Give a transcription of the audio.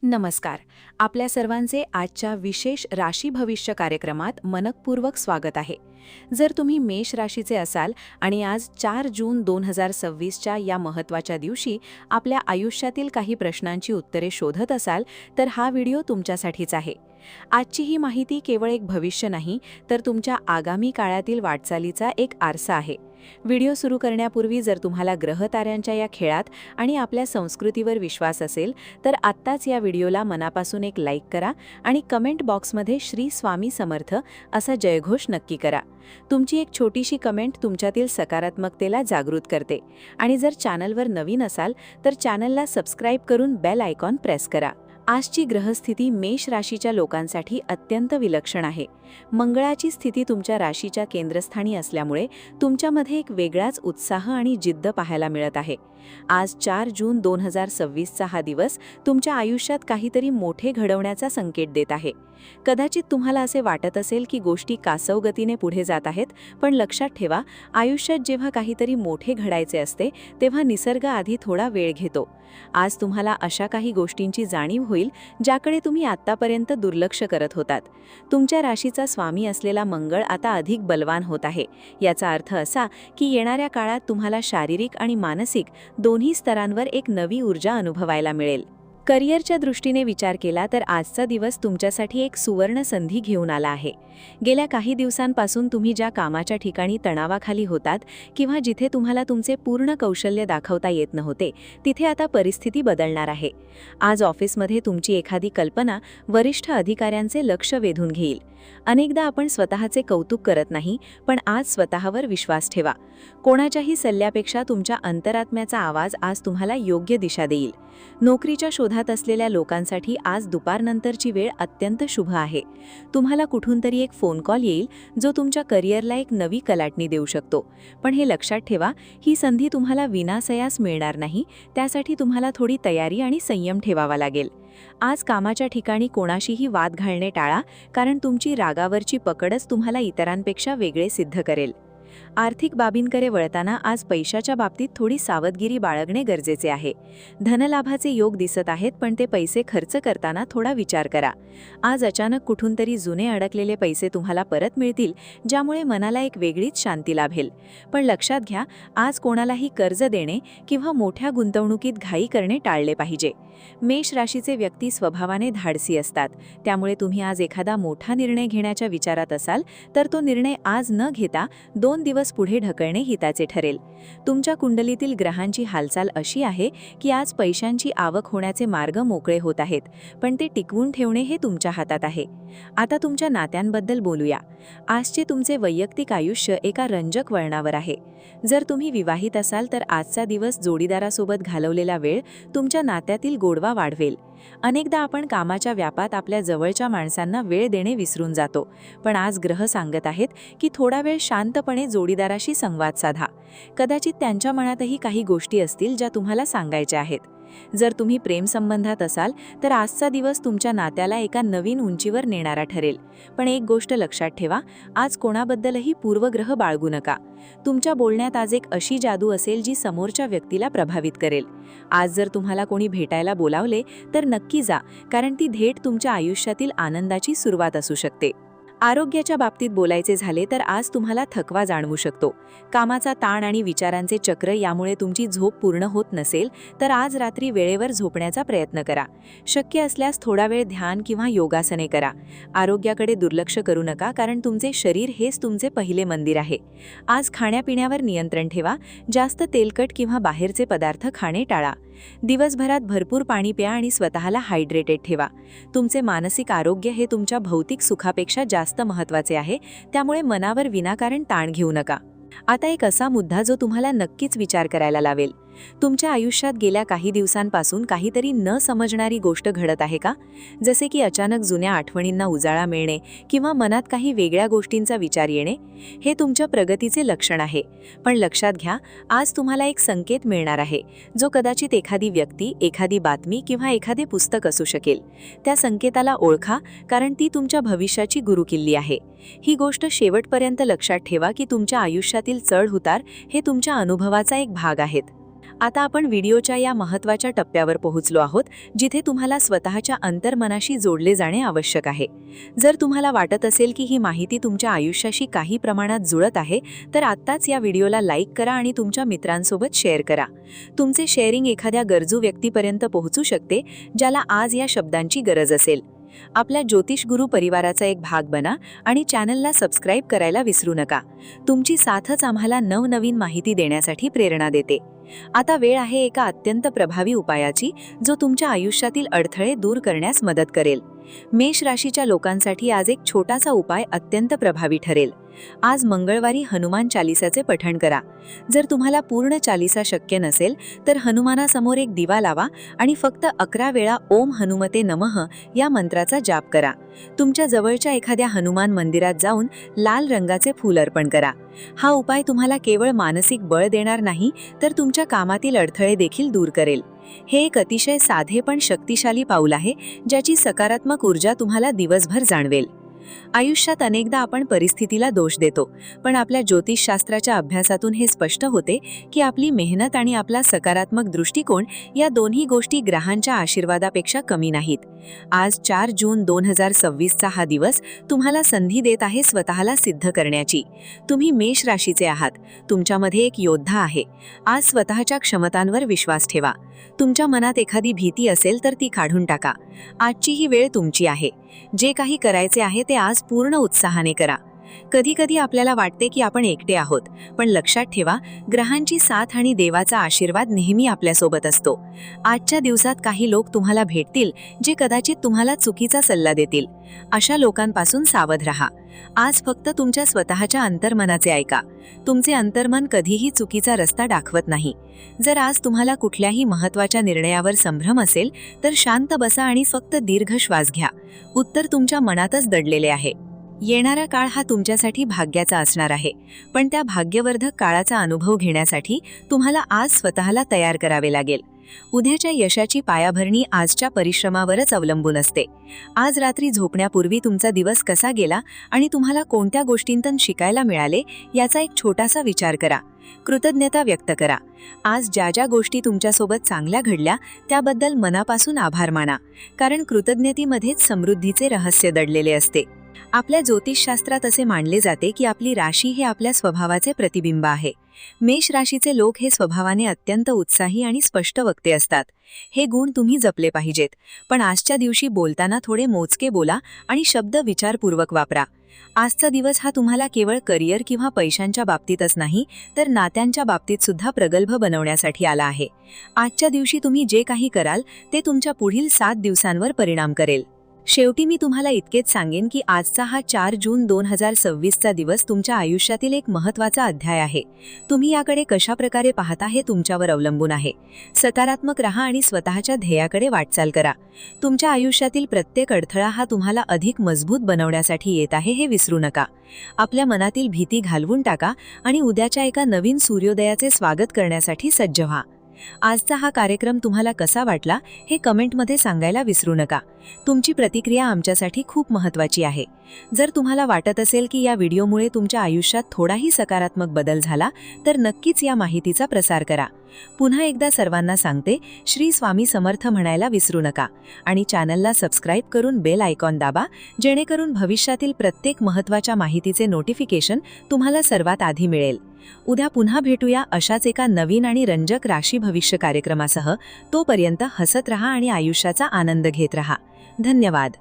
नमस्कार. आपल्या सर्वांचे आजच्या विशेष राशी भविष्य कार्यक्रमात मनपूर्वक स्वागत आहे. जर तुम्ही मेष राशीचे असाल आणि आज 4 जून 2026च्या या महत्त्वाच्या दिवशी आपल्या आयुष्यातील काही प्रश्नांची उत्तरे शोधत असाल तर हा व्हिडिओ तुमच्यासाठीच आहे. आजची ही माहिती केवळ एक भविष्य नाही तर तुमच्या आगामी काळातील वाटचालीचा एक आरसा आहे. व्हिडिओ सुरू करण्यापूर्वी जर तुम्हाला ग्रहताऱ्यांच्या या खेळात आणि आपल्या संस्कृतीवर विश्वास असेल तर आत्ताच या व्हिडिओला मनापासून एक लाईक करा आणि कमेंट बॉक्समध्ये श्री स्वामी समर्थ असा जयघोष नक्की करा. तुमची एक छोटीशी कमेंट तुमच्यातील सकारात्मकतेला जागृत करते. आणि जर चॅनलवर नवीन असाल तर चॅनलला सबस्क्राईब करून बेल आयकॉन प्रेस करा. आजची ग्रहस्थिती मेष राशीच्या लोकांसाठी अत्यंत विलक्षण आहे. मंगळाची स्थिती तुमच्या राशीच्या केंद्रस्थानी असल्यामुळे तुमच्यामध्ये एक वेगळाच उत्साह आणि जिद्द पाहायला मिळत आहे. आज 4 जून 2026चा हा दिवस तुमच्या आयुष्यात काहीतरी मोठे घडवण्याचा संकेत देत आहे. कदाचित तुम्हाला असे वाटत असेल की गोष्टी कासव गतीने पुढे जात आहेत, पण लक्षात ठेवा, आयुष्यात जेव्हा काहीतरी मोठे घडायचे असते तेव्हा निसर्ग आधी थोडा वेळ घेतो. आज तुम्हाला अशा काही गोष्टींची जाणीव होईल ज्याकडे तुम्ही आत्तापर्यंत दुर्लक्ष करत होतात. तुमच्या राशीचा स्वामी असलेला मंगळ आता अधिक बलवान होत आहे. याचा अर्थ असा की येणाऱ्या काळात तुम्हाला शारीरिक आणि मानसिक दोन्ही स्तरांवर एक नवी ऊर्जा अनुभवायला मिळेल. करिअरच्या दृष्टीने विचार केला तर आजचा दिवस तुमच्यासाठी एक सुवर्ण संधी घेऊन आला आहे. गेल्या काही दिवसांपासून तुम्ही ज्या कामाच्या ठिकाणी तणावाखाली होतात किंवा जिथे तुम्हाला तुमचे पूर्ण कौशल्य दाखवता येत नव्हते, तिथे आता परिस्थिती बदलणार आहे. आज ऑफिसमध्ये तुमची एखादी कल्पना वरिष्ठ अधिकाऱ्यांचे लक्ष वेधून घेईल. अनेकदा आपण स्वतःचे कौतुक करत नाही, पण आज स्वतःवर विश्वास ठेवा. कोणाच्याही सल्ल्यापेक्षा तुमच्या अंतरात्म्याचा आवाज आज तुम्हाला योग्य दिशा देईल. नोकरीच्या शोधात असलेल्या लोकांसाठी आज दुपारनंतरची वेळ अत्यंत शुभ आहे. तुम्हाला कुठून तरी एक फोन कॉल येईल जो तुमच्या करिअरला एक नवी कलाटणी देऊ शकतो. पण हे लक्षात ठेवा, ही संधी तुम्हाला विनासयास मिळणार नाही. त्यासाठी तुम्हाला थोडी तयारी आणि संयम ठेवावा लागेल. आज कामाच्या ठिकाणी कोणाशीही वाद घालणे टाळा, कारण तुमची रागावरची पकडच तुम्हाला इतरांपेक्षा वेगळे सिद्ध करेल. आर्थिक बाबींकडे वळताना आज पैशाच्या बाबतीत थोडी सावधगिरी बाळगणे गरजेचे आहे. धनलाभाचे योग दिसत आहेत, पण ते पैसे खर्च करताना थोडा विचार करा. आज अचानक कुठून तरी जुने अडकलेले पैसे तुम्हाला परत मिळतील, ज्यामुळे मनाला एक वेगळीच शांती लाभेल. पण लक्षात घ्या, आज कोणालाही कर्ज देणे किंवा मोठ्या गुंतवणुकीत घाई करणे टाळले पाहिजे. मेष राशीचे व्यक्ती स्वभावाने धाडसी असतात, त्यामुळे तुम्ही आज एखादा मोठा निर्णय घेण्याच्या विचारात असाल तर तो निर्णय आज न घेता 2 दिवस पुढे ढकलणे हिताचे ठरेल. तुमच्या कुंडलीतील ग्रहांची हालचाल अशी आहे की आज पैशांची आवक होण्याचे मार्ग मोकळे होत आहेत, पण ते टिकवून ठेवणे हे तुमच्या हातात आहे. आता तुमच्या नात्यांबद्दल बोलूया. आजचे तुमचे वैयक्तिक आयुष्य एका रंजक वळणावर आहे. जर तुम्ही विवाहित असाल तर आजचा दिवस जोडीदारासोबत घालवलेला वेळ तुमच्या नात्यातील गोडवा वाढवेल. अनेकदा आपण कामाच्या व्यापात आपल्या जवळच्या माणसांना वेळ देणे विसरून जातो, पण आज ग्रह सांगत आहेत की थोडा वेळ शांतपणे जोडीदाराशी संवाद साधा. कदाचित त्यांच्या मनातही काही गोष्टी असतील ज्या तुम्हाला सांगायच्या आहेत. जर तुम्ही प्रेमसंबंधात असाल तर आजचा दिवस तुमच्या नात्याला एका नवीन उंचीवर नेणारा ठरेल. पण एक गोष्ट लक्षात ठेवा, आज कोणाबद्दलही पूर्वग्रह बाळगू नका. तुमच्या बोलण्यात आज एक अशी जादू असेल जी समोरच्या व्यक्तीला प्रभावित करेल. आज जर तुम्हाला कोणी भेटायला बोलावले तर नक्की जा, कारण ती भेट तुमच्या आयुष्यातील आनंदाची सुरुवात असू शकते. आरोग्याच्या बाबतीत बोलायचे झाले तर आज तुम्हाला थकवा जाणवू शकतो. कामाचा ताण आणि विचारांचे चक्र यामुळे तुमची झोप पूर्ण होत नसेल तर आज रात्री वेळेवर झोपण्याचा प्रयत्न करा. शक्य असल्यास थोडा वेळ ध्यान किंवा योगासने करा. आरोग्याकडे दुर्लक्ष करू नका, कारण तुमचे शरीर हेच तुमचे पहिले मंदिर आहे. आज खाण्यापिण्यावर नियंत्रण ठेवा. जास्त तेलकट किंवा बाहेरचे पदार्थ खाणे टाळा. दिवसभरात भरपूर पाणी प्या आणि स्वतःला हायड्रेटेड ठेवा. तुमचे मानसिक आरोग्य हे तुमच्या भौतिक सुखापेक्षा जास्त महत्त्वाचे आहे, त्यामुळे मनावर विनाकारण ताण घेऊ नका. आता एक असा मुद्दा जो तुम्हाला नक्कीच विचार करायला लावेल. तुमच्या आयुष्यात गेल्या काही दिवसांपासून काहीतरी न समजणारी गोष्ट घडत आहे का? जसे की अचानक जुन्या आठवणींना उजाळा मिळणे किंवा मनात काही वेगळ्या गोष्टींचा विचार येणे. हे तुमच्या प्रगतीचे लक्षण आहे. पण लक्षात घ्या, आज तुम्हाला एक संकेत मिळणार आहे, जो कदाचित एखादी व्यक्ती, एखादी बातमी किंवा एखादे पुस्तक असू शकेल. त्या संकेताला ओळखा, कारण ती तुमच्या भविष्याची गुरुकिल्ली आहे. ही गोष्ट शेवटपर्यंत लक्षात ठेवा की तुमच्या आयुष्यातील चढ-उतार हे तुमच्या अनुभवाचा एक भाग आहेत. आता आपण व्हिडिओच्या या महत्त्वाच्या टप्प्यावर पोहोचलो आहोत, जिथे तुम्हाला स्वतःच्या अंतर्मनाशी जोडले जाणे आवश्यक आहे. जर तुम्हाला वाटत असेल की ही माहिती तुमच्या आयुष्याशी काही प्रमाणात जुळत आहे, तर आत्ताच या व्हिडिओला लाईक करा आणि तुमच्या मित्रांसोबत शेअर करा. तुमचे शेअरिंग एखाद्या गरजू व्यक्तीपर्यंत पोहोचू शकते, ज्याला आज या शब्दांची गरज असेल. आपल्या ज्योतिष गुरु परिवाराचा एक भाग बना आणि चॅनलला सबस्क्राईब करायला विसरू नका. तुमची साथच आम्हाला नवनवीन माहिती देण्यासाठी प्रेरणा देते. आता वेळ आहे एका अत्यंत प्रभावी उपायाची, जो तुमच्या आयुष्यातील अडथळे दूर करण्यास मदत करेल. मेष राशीच्या लोकांसाठी आज एक छोटासा उपाय अत्यंत प्रभावी ठरेल. आज मंगळवारी हनुमान चालिसाचे पठण करा. जर तुम्हाला पूर्ण चालिसा शक्य नसेल, तर हनुमानासमोर एक दिवा लावा आणि फक्त 11 वेळा ओम हनुमते नमः या मंत्राचा जाप करा. तुमच्या जवळच्या एखाद्या हनुमान मंदिरात जाऊन लाल रंगाचे फूल अर्पण करा. हा उपाय तुम्हाला केवळ मानसिक बळ देणार नाही, तर तुमच्या कामातील अडथळे देखील दूर करेल. हे एक अतिशय साधे पण शक्तिशाली पाऊल आहे, ज्याची सकारात्मक ऊर्जा तुम्हाला दिवसभर जाणवेल. आयुष्यात अनेकदा आपण परिस्थितीला दोष देतो, पण आपल्या ज्योतिषशास्त्राच्या अभ्यासातून हे स्पष्ट होते की आपली मेहनत आणि आपला सकारात्मक दृष्टिकोन या दोन्ही गोष्टी ग्रहांच्या आशीर्वादापेक्षा कमी नाहीत. आज 4 जून 2026चा हा दिवस तुम्हाला संधी देत आहे स्वतःला सिद्ध करण्याची. तुम्ही मेष राशीचे आहात. तुमच्यामध्ये एक योद्धा आहे. आज स्वतःच्या क्षमतांवर विश्वास ठेवा. तुमच्या मनात एखादी भीती असेल तर ती काढून टाका. आजची ही वेळ तुमची आहे. जे काही करायचे आहे ते आज पूर्ण उत्साहाने करा. कधी कधी आपल्याला वाटते की आपण एकटे आहोत, पण लक्षात ठेवा, ग्रहांची साथ आणि देवाचा आशीर्वाद नेहमी आपल्यासोबत असतो. आजच्या दिवसात काही लोक तुम्हाला भेटतील जे कदाचित तुम्हाला चुकीचा सल्ला देतील. अशा लोकांपासून सावध राहा. आज फक्त तुमच्या स्वतःच्या अंतर्मनाचे ऐका. तुमचे अंतर्मन कधीही चुकीचा रस्ता दाखवत नाही. जर आज तुम्हाला कुठल्याही महत्त्वाच्या निर्णयावर संभ्रम असेल, तर शांत बसा आणि फक्त दीर्घ श्वास घ्या. उत्तर तुमच्या मनातच दडलेले आहे. येणारा काळ हा तुमच्यासाठी भाग्याचा असणार आहे, पण त्या भाग्यवर्धक काळाचा अनुभव घेण्यासाठी तुम्हाला आज स्वतःला तयार करावे लागेल. उद्याच्या यशाची पायाभरणी आजच्या परिश्रमावरच अवलंबून असते. आज रात्री झोपण्यापूर्वी तुमचा दिवस कसा गेला आणि तुम्हाला कोणत्या गोष्टींतून शिकायला मिळाले याचा एक छोटासा विचार करा. कृतज्ञता व्यक्त करा. आज ज्या ज्या गोष्टी तुमच्यासोबत चांगल्या घडल्या त्याबद्दल मनापासून आभार माना, कारण कृतज्ञतेमध्येच समृद्धीचे रहस्य दडलेले असते. आपल्या ज्योतिषशास्त्रात असे मानले जाते की आपली राशी हे आपल्या स्वभावाचे प्रतिबिंब आहे. मेष राशीचे लोक हे स्वभावाने अत्यंत उत्साही आणि स्पष्ट वक्ते असतात. हे गुण तुम्ही जपले पाहिजेत, पण आजच्या दिवशी बोलताना थोडे मोजके बोला आणि शब्द विचारपूर्वक वापरा. आजचा दिवस हा तुम्हाला केवळ करिअर किंवा पैशांच्या बाबतीतच नाही, तर नात्यांच्या बाबतीत सुद्धा प्रगल्भ बनवण्यासाठी आला आहे. आजच्या दिवशी तुम्ही जे काही कराल ते तुमच्या पुढील 7 दिवसांवर परिणाम करेल. शेवटी मी तुम्हाला इतकेच सांगेन की आजचा हा 4 जून 2026चा दिवस तुमच्या आयुष्यातील एक महत्त्वाचा अध्याय आहे. तुम्ही याकडे कशा प्रकारे पाहता हे तुमच्यावर अवलंबून आहे. सकारात्मक राहा आणि स्वतःच्या ध्येयाकडे वाटचाल करा. तुमच्या आयुष्यातील प्रत्येक अडथळा हा तुम्हाला अधिक मजबूत बनवण्यासाठी येत आहे हे विसरू नका. आपल्या मनातील भीती घालवून टाका आणि उद्याच्या एका नवीन सूर्योदयाचे स्वागत करण्यासाठी सज्ज व्हा. आजचा हा कार्यक्रम तुम्हाला कसा वाटला हे कमेंटमध्ये सांगायला विसरू नका. तुमची प्रतिक्रिया आमच्यासाठी खूप महत्त्वाची आहे. जर तुम्हाला वाटत असेल की या व्हिडिओमुळे तुमच्या आयुष्यात थोडाही सकारात्मक बदल झाला, तर नक्कीच या माहितीचा प्रसार करा. पुन्हा एकदा सर्वांना सांगते, श्री स्वामी समर्थ म्हणायला विसरू नका आणि चॅनलला सबस्क्राईब करून बेल आयकॉन दाबा, जेणेकरून भविष्यातील प्रत्येक महत्त्वाच्या माहितीचे नोटिफिकेशन तुम्हाला सर्वात आधी मिळेल. उद्या पुन्हा भेटूया अशाच एका नवीन आणि रंजक राशी भविष्य कार्यक्रमासह. तोपर्यंत हसत रहा आणि आयुष्याचा आनंद घेत रहा. धन्यवाद.